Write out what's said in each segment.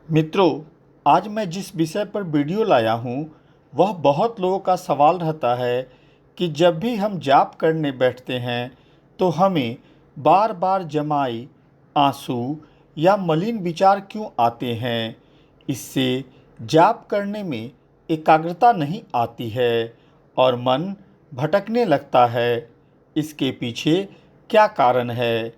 मित्रों, आज मैं जिस विषय पर वीडियो लाया हूँ वह बहुत लोगों का सवाल रहता है कि जब भी हम जाप करने बैठते हैं तो हमें बार बार जमाई, आंसू या मलिन विचार क्यों आते हैं। इससे जाप करने में एकाग्रता नहीं आती है और मन भटकने लगता है। इसके पीछे क्या कारण है?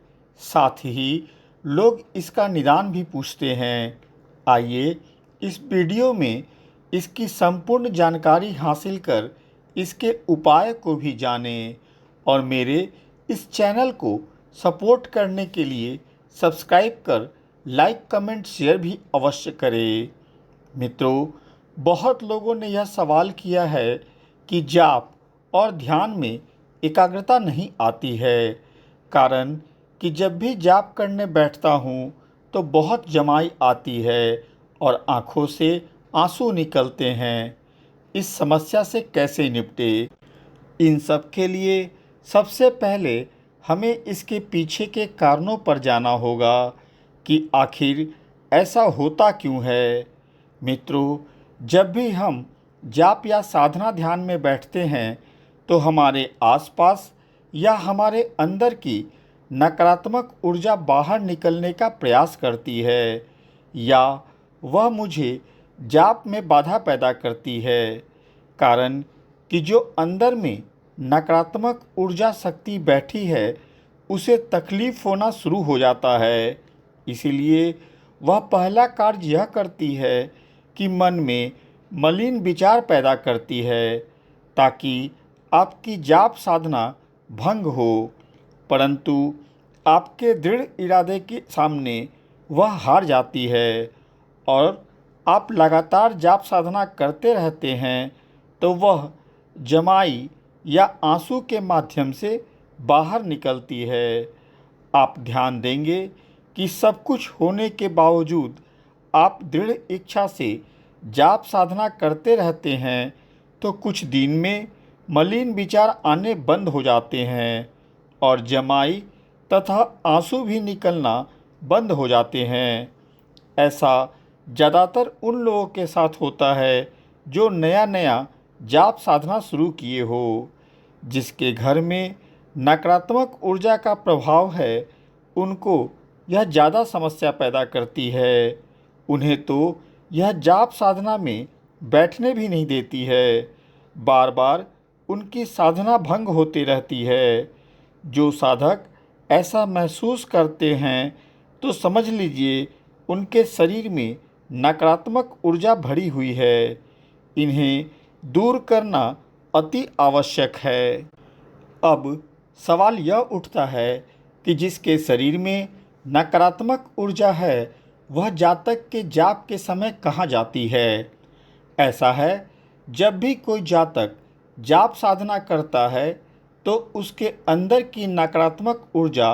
साथ ही लोग इसका निदान भी पूछते हैं। आइए इस वीडियो में इसकी संपूर्ण जानकारी हासिल कर इसके उपाय को भी जानें और मेरे इस चैनल को सपोर्ट करने के लिए सब्सक्राइब कर लाइक, कमेंट, शेयर भी अवश्य करें। मित्रों, बहुत लोगों ने यह सवाल किया है कि जाप और ध्यान में एकाग्रता नहीं आती है। कारण कि जब भी जाप करने बैठता हूँ तो बहुत जमाई आती है और आँखों से आंसू निकलते हैं। इस समस्या से कैसे निपटे? इन सब के लिए सबसे पहले हमें इसके पीछे के कारणों पर जाना होगा कि आखिर ऐसा होता क्यों है। मित्रों, जब भी हम जाप या साधना ध्यान में बैठते हैं तो हमारे आसपास या हमारे अंदर की नकारात्मक ऊर्जा बाहर निकलने का प्रयास करती है या वह मुझे जाप में बाधा पैदा करती है। कारण कि जो अंदर में नकारात्मक ऊर्जा शक्ति बैठी है उसे तकलीफ होना शुरू हो जाता है। इसीलिए वह पहला कार्य यह करती है कि मन में मलिन विचार पैदा करती है ताकि आपकी जाप साधना भंग हो। परंतु आपके दृढ़ इरादे के सामने वह हार जाती है और आप लगातार जाप साधना करते रहते हैं तो वह जमाई या आंसू के माध्यम से बाहर निकलती है। आप ध्यान देंगे कि सब कुछ होने के बावजूद आप दृढ़ इच्छा से जाप साधना करते रहते हैं तो कुछ दिन में मलिन विचार आने बंद हो जाते हैं और जमाई तथा आंसू भी निकलना बंद हो जाते हैं। ऐसा ज़्यादातर उन लोगों के साथ होता है जो नया नया जाप साधना शुरू किए हो, जिसके घर में नकारात्मक ऊर्जा का प्रभाव है। उनको यह ज़्यादा समस्या पैदा करती है। उन्हें तो यह जाप साधना में बैठने भी नहीं देती है। बार बार उनकी साधना भंग होती रहती है। जो साधक ऐसा महसूस करते हैं तो समझ लीजिए उनके शरीर में नकारात्मक ऊर्जा भरी हुई है। इन्हें दूर करना अति आवश्यक है। अब सवाल यह उठता है कि जिसके शरीर में नकारात्मक ऊर्जा है वह जातक के जाप के समय कहाँ जाती है? ऐसा है, जब भी कोई जातक जाप साधना करता है तो उसके अंदर की नकारात्मक ऊर्जा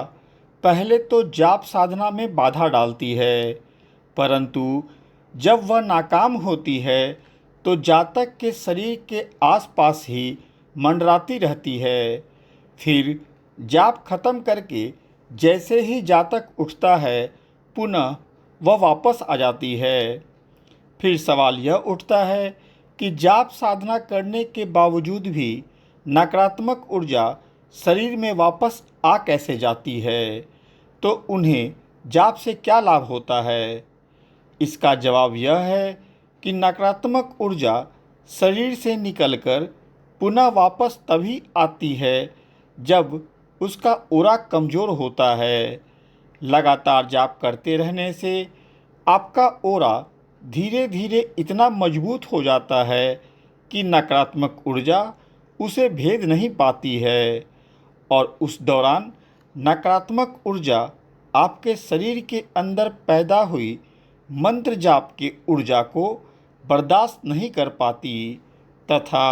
पहले तो जाप साधना में बाधा डालती है, परंतु जब वह नाकाम होती है तो जातक के शरीर के आसपास ही मंडराती रहती है। फिर जाप खत्म करके जैसे ही जातक उठता है पुनः वह वापस आ जाती है। फिर सवाल यह उठता है कि जाप साधना करने के बावजूद भी नकारात्मक ऊर्जा शरीर में वापस आ कैसे जाती है, तो उन्हें जाप से क्या लाभ होता है? इसका जवाब यह है कि नकारात्मक ऊर्जा शरीर से निकलकर पुनः वापस तभी आती है जब उसका ओरा कमज़ोर होता है। लगातार जाप करते रहने से आपका ओरा धीरे धीरे इतना मजबूत हो जाता है कि नकारात्मक ऊर्जा उसे भेद नहीं पाती है और उस दौरान नकारात्मक ऊर्जा आपके शरीर के अंदर पैदा हुई मंत्र जाप की ऊर्जा को बर्दाश्त नहीं कर पाती तथा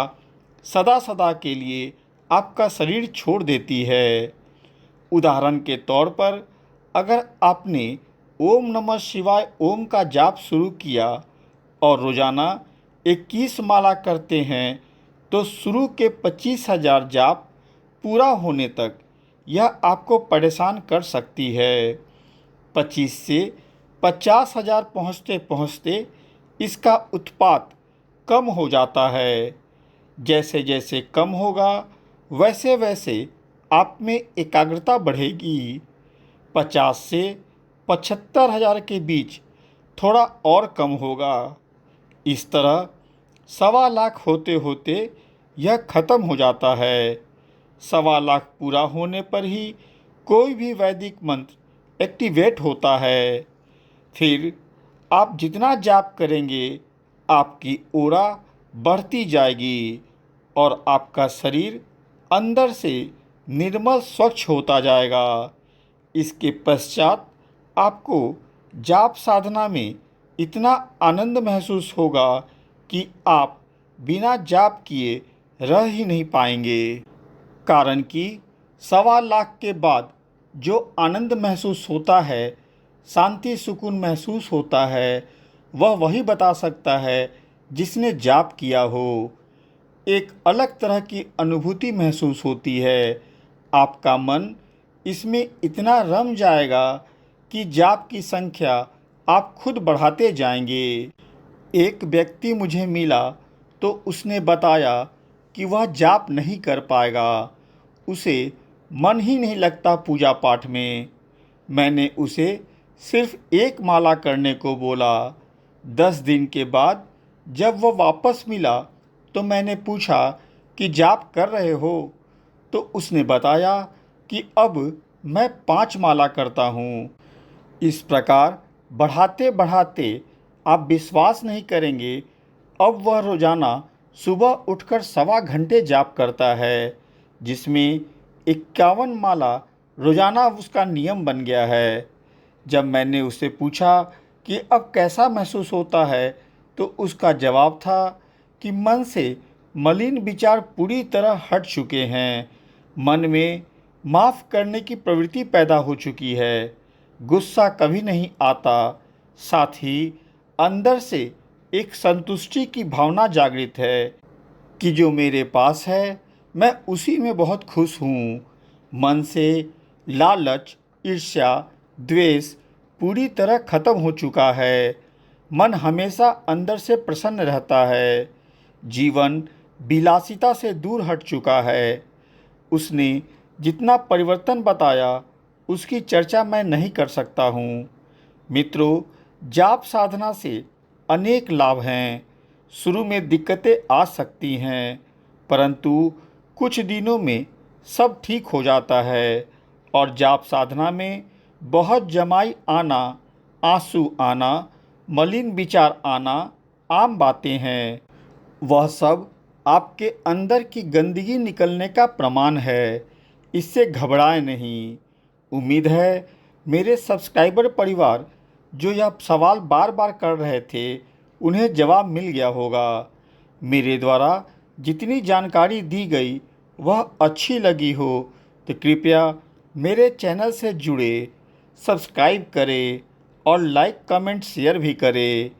सदा सदा के लिए आपका शरीर छोड़ देती है। उदाहरण के तौर पर अगर आपने ओम नमः शिवाय ओम का जाप शुरू किया और रोज़ाना 21 माला करते हैं तो शुरू के 25,000 जाप पूरा होने तक यह आपको परेशान कर सकती है। 25 से 50,000 पहुँचते पहुँचते इसका उत्पात कम हो जाता है। जैसे जैसे कम होगा वैसे वैसे आप में एकाग्रता बढ़ेगी। 50 से 75,000 के बीच थोड़ा और कम होगा। इस तरह 1.25 लाख होते होते यह खत्म हो जाता है। 1.25 लाख पूरा होने पर ही कोई भी वैदिक मंत्र एक्टिवेट होता है। फिर आप जितना जाप करेंगे आपकी ऑरा बढ़ती जाएगी और आपका शरीर अंदर से निर्मल स्वच्छ होता जाएगा। इसके पश्चात आपको जाप साधना में इतना आनंद महसूस होगा कि आप बिना जाप किए रह ही नहीं पाएंगे। कारण कि 1.25 लाख के बाद जो आनंद महसूस होता है, शांति सुकून महसूस होता है, वह वही बता सकता है जिसने जाप किया हो। एक अलग तरह की अनुभूति महसूस होती है। आपका मन इसमें इतना रम जाएगा कि जाप की संख्या आप खुद बढ़ाते जाएंगे। एक व्यक्ति मुझे मिला तो उसने बताया कि वह जाप नहीं कर पाएगा, उसे मन ही नहीं लगता पूजा पाठ में। मैंने उसे सिर्फ एक माला करने को बोला। 10 दिन के बाद जब वह वापस मिला तो मैंने पूछा कि जाप कर रहे हो? तो उसने बताया कि अब मैं 5 माला करता हूँ। इस प्रकार बढ़ाते बढ़ाते आप विश्वास नहीं करेंगे, अब वह रोज़ाना सुबह उठकर 1.25 घंटे जाप करता है, जिसमें 51 माला रोज़ाना उसका नियम बन गया है। जब मैंने उससे पूछा कि अब कैसा महसूस होता है तो उसका जवाब था कि मन से मलिन विचार पूरी तरह हट चुके हैं। मन में माफ़ करने की प्रवृत्ति पैदा हो चुकी है। गुस्सा कभी नहीं आता। साथ ही अंदर से एक संतुष्टि की भावना जागृत है कि जो मेरे पास है मैं उसी में बहुत खुश हूँ। मन से लालच, ईर्ष्या, द्वेष पूरी तरह खत्म हो चुका है। मन हमेशा अंदर से प्रसन्न रहता है। जीवन विलासिता से दूर हट चुका है। उसने जितना परिवर्तन बताया उसकी चर्चा मैं नहीं कर सकता हूँ। मित्रों, जाप साधना से अनेक लाभ हैं। शुरू में दिक्कतें आ सकती हैं, परंतु कुछ दिनों में सब ठीक हो जाता है और जाप साधना में बहुत जमाई आना, आंसू आना, मलिन विचार आना आम बातें हैं। वह सब आपके अंदर की गंदगी निकलने का प्रमाण है। इससे घबराएं नहीं। उम्मीद है मेरे सब्सक्राइबर परिवार जो यह सवाल बार बार कर रहे थे उन्हें जवाब मिल गया होगा। मेरे द्वारा जितनी जानकारी दी गई वह अच्छी लगी हो तो कृपया मेरे चैनल से जुड़े, सब्सक्राइब करें और लाइक, कमेंट, शेयर भी करें।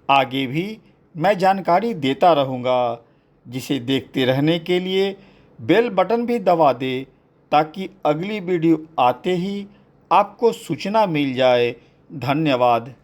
आगे भी मैं जानकारी देता रहूँगा, जिसे देखते रहने के लिए बेल बटन भी दबा दें ताकि अगली वीडियो आते ही आपको सूचना मिल जाए। धन्यवाद।